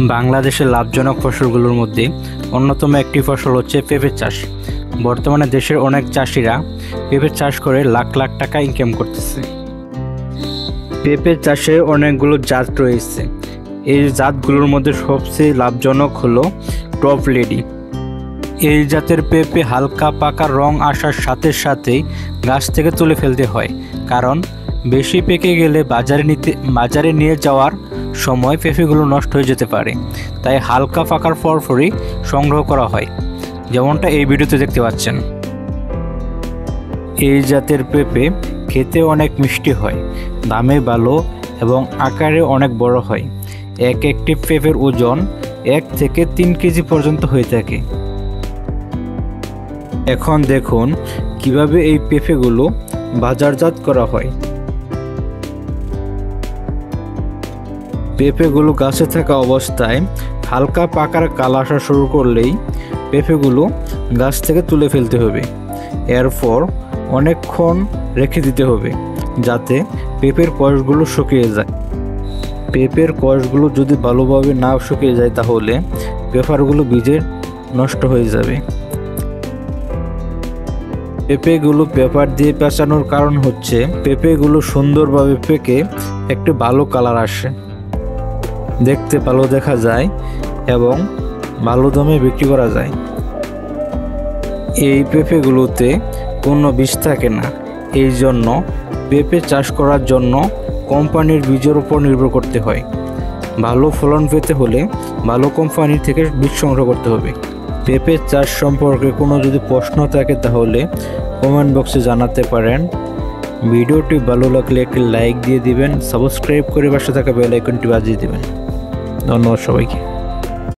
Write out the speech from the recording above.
বাংলাদেশের লাভজনক ফসলগুলোর মধ্যে অন্যতম একটি ফসল হচ্ছে পেঁপে চাষ। বর্তমানে দেশের অনেক চাষিরা পেঁপে চাষ করে লাখ লাখ টাকা ইনকাম করতেছে। পেঁপে চাষে অনেকগুলো জাত রয়েছে। এই জাতগুলোর মধ্যে সবচেয়ে লাভজনক হলো টপ লেডি। এই জাতের পেঁপে হালকা পাকা রং আসার সাথে সাথেই গাছ থেকে তুলে ফেলতে হয়, কারণ বেশি পেকে গেলে বাজারে নিয়ে যাওয়ার সময় পেঁপেগুলো নষ্ট হয়ে যেতে পারে। তাই হালকা পাকার পরপরই সংগ্রহ করা হয়, যেমনটা এই ভিডিওতে দেখতে পাচ্ছেন। এই জাতের পেঁপে খেতে অনেক মিষ্টি হয়, দামে ভালো এবং আকারে অনেক বড় হয়। একটি পেঁপের ওজন 1 থেকে 3 কেজি পর্যন্ত হয়ে থাকে। এখন দেখুন কিভাবে এই পেঁপেগুলো বাজারজাত করা হয়। পেঁপেগুলো গাছে থাকা অবস্থায় হালকা পাকার কালার আসা শুরু করলেই পেঁপেগুলো গাছ থেকে তুলে ফেলতে হবে। এরপর অনেকক্ষণ রেখে দিতে হবে যাতে পেঁপের কষগুলো শুকিয়ে যায়। পেঁপের কষগুলো যদি ভালোভাবে না শুকিয়ে যায় তাহলে পেঁপেগুলো ভিজে নষ্ট হয়ে যাবে। পেঁপেগুলো পেপার দিয়ে পেঁচানোর কারণ হচ্ছে পেঁপেগুলো সুন্দরভাবে পেকে একটি ভালো কালার আসে, দেখতে ভালো দেখা যায় এবং ভালো দামে বিক্রি করা যায়। এই পেঁপেগুলোতে কোনো বিষ থাকে না, এই জন্য পেঁপে চাষ করার জন্য কোম্পানির বীজের উপর নির্ভর করতে হয়। ভালো ফলন পেতে হলে ভালো কোম্পানির থেকে বীজ সংগ্রহ করতে হবে। পেঁপে চাষ সম্পর্কে কোনো যদি প্রশ্ন থাকে তাহলে কমেন্ট বক্সে জানাতে পারেন। ভিডিওটি ভালো লাগলে একটি লাইক দিয়ে দিবেন, সাবস্ক্রাইব করে পাশে থাকা বেল আইকনটি বাজিয়ে দিবেন। ধন্যবাদ সবাইকে।